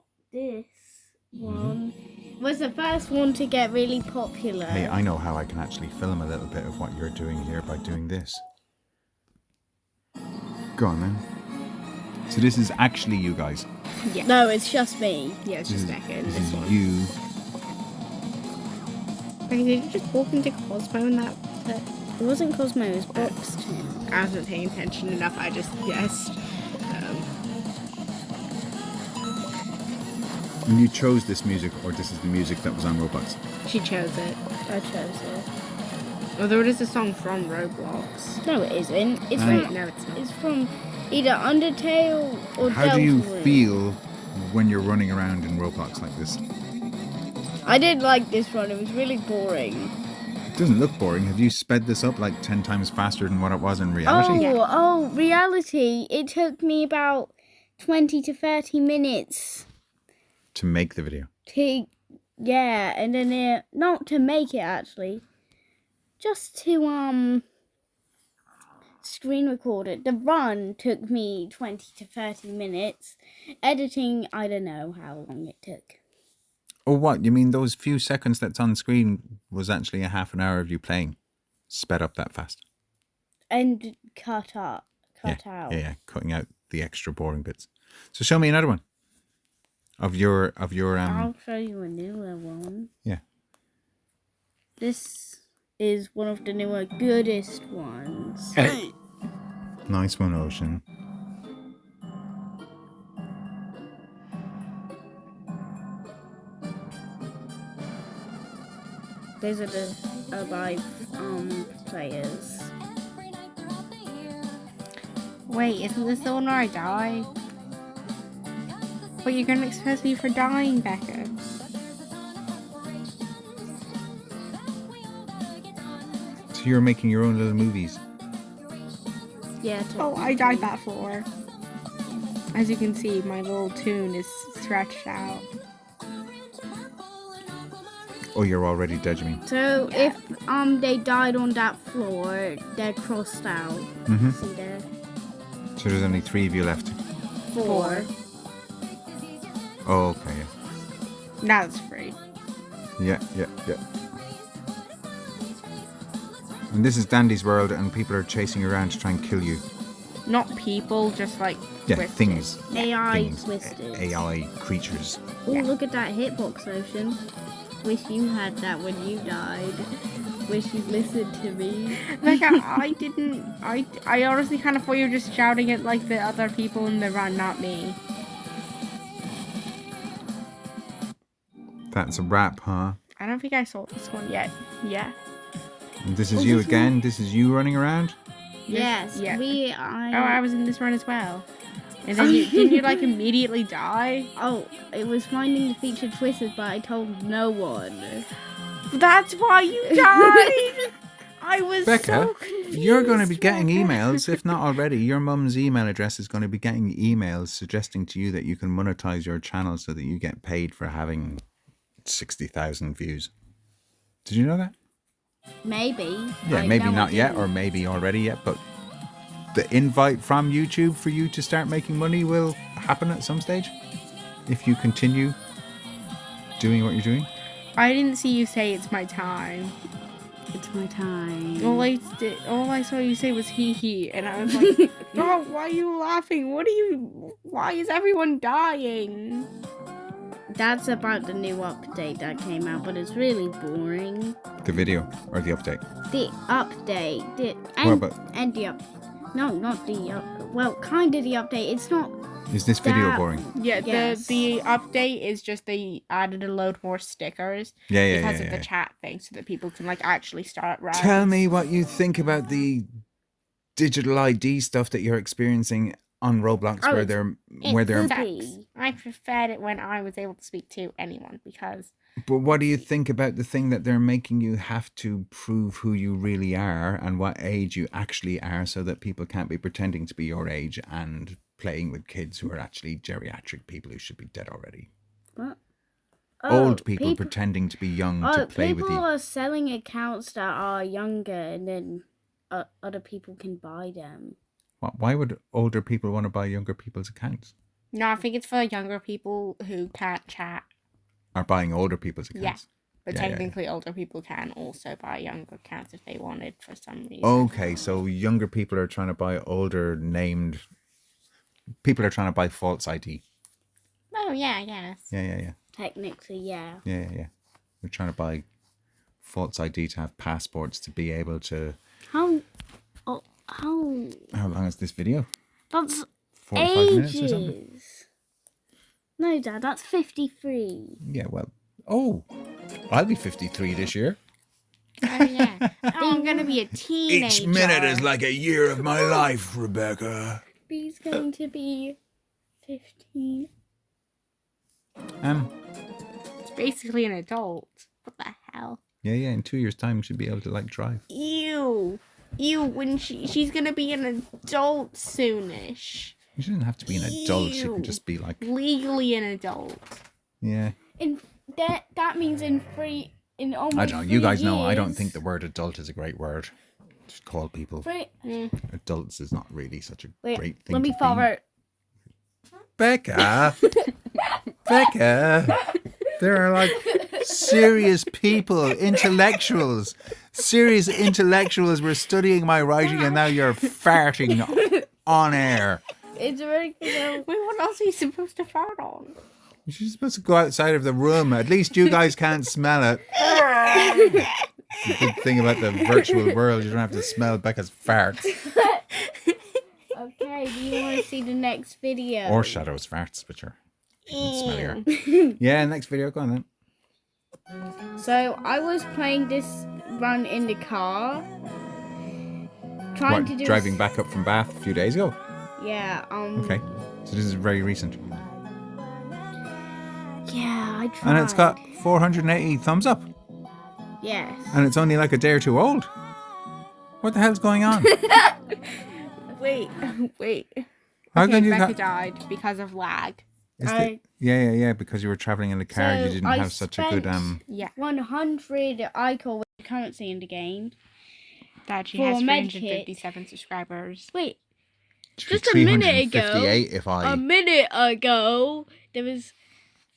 Mm-hmm. was the first one to get really popular. Hey, I know how I can actually film a little bit of what you're doing here by doing this. Go on then. So this is actually you guys. Yeah. No, it's just me. Yeah, it's This just is, Bekkah in this this is one. you. Bekkah, did you just walk into Cosmo in that? It wasn't Cosmo, it was Boxton. I wasn't paying attention enough. I just guessed. And you chose this music, or this is the music that was on Roblox? She chose it. I chose it. Although it is a song from Roblox. No, it isn't. It's Right. from No, it's not. it's from either Undertale or How do you Deltarune. feel when you're running around in Roblox like this? I didn't like this one. It was really boring. It doesn't look boring. Have you sped this up like 10 times faster than what it was in reality? Reality. It took me about 20 to 30 minutes To make the video. and then not to make it actually, just to screen record it. The run took me 20 to 30 minutes. Editing, I don't know how long it took. Oh, what? You mean those few seconds that's on screen was actually a half an hour of you playing? Sped up that fast? And cut out. Yeah, cutting out the extra boring bits. So show me another one. Of your I'll show you a newer one. Yeah. This is one of the newer, goodest ones. Nice one, Ocean. These are the live players. Wait, isn't this the one where I die? But you're gonna expose me for dying, Bekkah. So you're making your own little movies. Yeah. Oh, I died that floor. As you can see, my little tune is stretched out. Oh, you're already dead, you mean? So if they died on that floor, they're crossed out. Mm-hmm. See there? So there's only 3 of you left. 4. Oh, okay, yeah. That's free. Yeah. And this is Dandy's world, and people are chasing you around to try and kill you. Not people, just like Yeah, twisted. things. AI Things. twisted. AI creatures. Oh, look at that hitbox lotion. Wish you had that when you died. Wish you listened to me. Like I didn't. I honestly kind of thought you were just shouting at like the other people in the run, not me. That's a wrap, huh? I don't think I saw this one yet. Yeah. And this is you again? This is you running around? Yes. Yeah. I Oh, I was in this run as well. And then didn't you like immediately die? Oh, it was finding the featured twisted, but I told no one. That's why you died. I was Bekkah, so confused. you're going to be getting emails, if not already. Your mum's email address is going to be getting emails suggesting to you that you can monetize your channel so that you get paid for having 60,000 views. Did you know that? Maybe. Yeah, I maybe know I not yet, didn't. or maybe already yet, but the invite from YouTube for you to start making money will happen at some stage if you continue doing what you're doing. I didn't see you say it's my time. It's my time. All I saw you say was hee, and I was like, oh, why are you laughing? Why is everyone dying? That's about the new update that came out, but it's really boring. The video or the update? The update. What about- And the No, not the well, kind of the update. It's not. Is this video That- boring? Yeah, Yes. the update is just they added a load more stickers Yeah, because of yeah. the chat thing, so that people can like actually start rounds. Tell me what you think about the digital ID stuff that you're experiencing on Roblox, Oh, where they're. Sucks. I preferred it when I was able to speak to anyone because But what do you think about the thing that they're making you have to prove who you really are and what age you actually are, so that people can't be pretending to be your age and playing with kids who are actually geriatric people who should be dead already? What? Old people pretending to be young to play with people you. are selling accounts that are younger, and then other people can buy them. Why would older people want to buy younger people's accounts? no, I think it's for younger people who can't chat. Are buying older people's accounts? But Yeah, yeah, technically, older people can also buy younger accounts if they wanted for some reason. Okay, so younger people are trying to buy older named. People are trying to buy false ID. Oh yeah, yes. Yeah. Technically, yeah. Yeah. They're trying to buy false ID to have passports to be able to. How? How long is this video? That's 45 minutes or something? ages. No, Dad, that's 53. Yeah, well. Oh, I'll be 53 this year. Oh yeah. I'm gonna be a teenager. Each minute is like a year of my life, Rebecca. He's going to be 15. It's basically an adult. What the hell? Yeah. In 2 years' time, you should be able to like drive. Ew. When she's gonna be an adult soonish. You shouldn't have to be an adult. You can just be like, Legally an adult. yeah. In that means in almost I don't know. You 3 guys know I don't years. think the word adult is a great word. Just call people adults is not really such a Wait, great thing. let me to follow. Bekkah. Bekkah. There are like serious people, intellectuals. Serious intellectuals were studying my writing, and now you're farting on air. It's very Wait, what else are you supposed to fart on? You're supposed to go outside of the room. At least you guys can't smell it. The good thing about the virtual world, you don't have to smell Bekkah's farts. Okay, do you want to see the next video? Or Shadow's farts, which are even smellier. Yeah, next video, go on then. So I was playing this run in the car, trying to do Driving back up from Bath a few days ago. Yeah. Okay. So this is very recent. Yeah, I tried. And it's got 480 thumbs up. Yes. And it's only like a day or two old. What the hell's going on? Wait. How Okay, can you Bekkah died because of lag. Yeah. Because you were traveling in the car, you So didn't I have such a good Yeah. 100 icon, which you can't see in the game. That she For has medkit. 357 subscribers. Wait, Should be just a minute ago. 358 if I. A minute ago, there was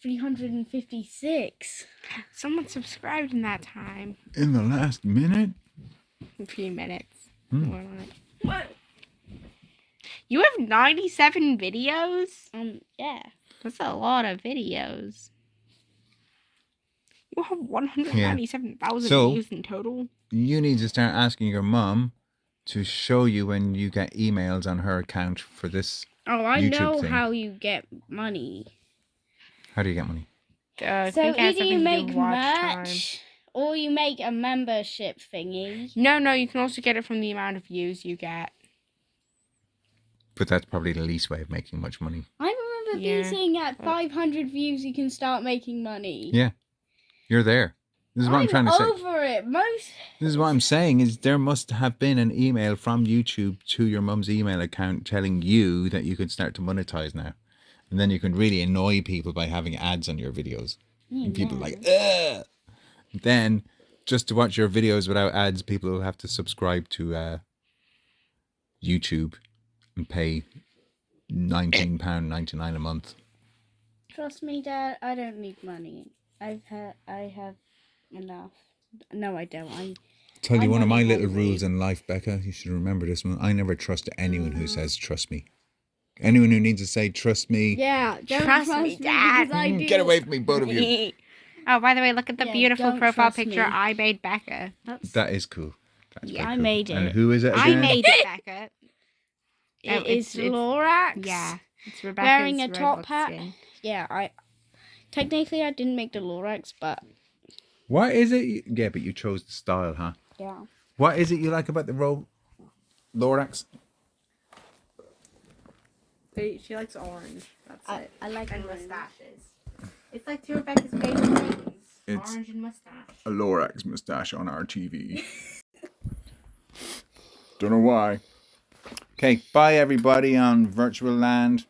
356. Someone subscribed in that time. In the last minute? A few minutes. Hmm. More like. What? You have 97 videos? Yeah. That's a lot of videos. You have 197,000 So- views in total. You need to start asking your mum to show you when you get emails on her account for this. Oh, I YouTube know thing. how you get money. How do you get money? I So think it has either you something to do make with watch time. merch or you make a membership thingy. No, you can also get it from the amount of views you get. But that's probably the least way of making much money. I remember Yeah, saying at 500 views you can start making money. Yeah. You're there. This is what I'm trying to say. over it. This is what I'm saying is there must have been an email from YouTube to your mum's email account telling you that you can start to monetize now. And then you can really annoy people by having ads on your videos. And people are like, ugh. Then, just to watch your videos without ads, people will have to subscribe to YouTube and pay £19.99 a month. Trust me, Dad, I don't need money. I have enough. No, I don't. Tell you I'm one of my money little hungry. rules in life, Bekkah. You should remember this one. I never trust anyone who says trust me. Anyone who needs to say trust me. Yeah, don't Trust me, Dad. because I do. Get away from me, both of you. Oh, by the way, look at the Yeah, beautiful don't profile trust picture me. I made Bekkah. That is cool. That's Yeah, very I cool. made And it. who is it I again? made it, Bekkah. It is it's Lorax. Yeah, it's Rebecca's Wearing a top Roblox hat. skin. Yeah, technically I didn't make the Lorax, but What is it? Yeah, but you chose the style, huh? yeah. What is it you like about the Lorax? She likes orange. That's it. I like And orange. mustaches. It's like two of Rebecca's favorite things. It's- Orange and mustache. A Lorax mustache on our TV. Don't know why. Okay, bye everybody on Virtual Land.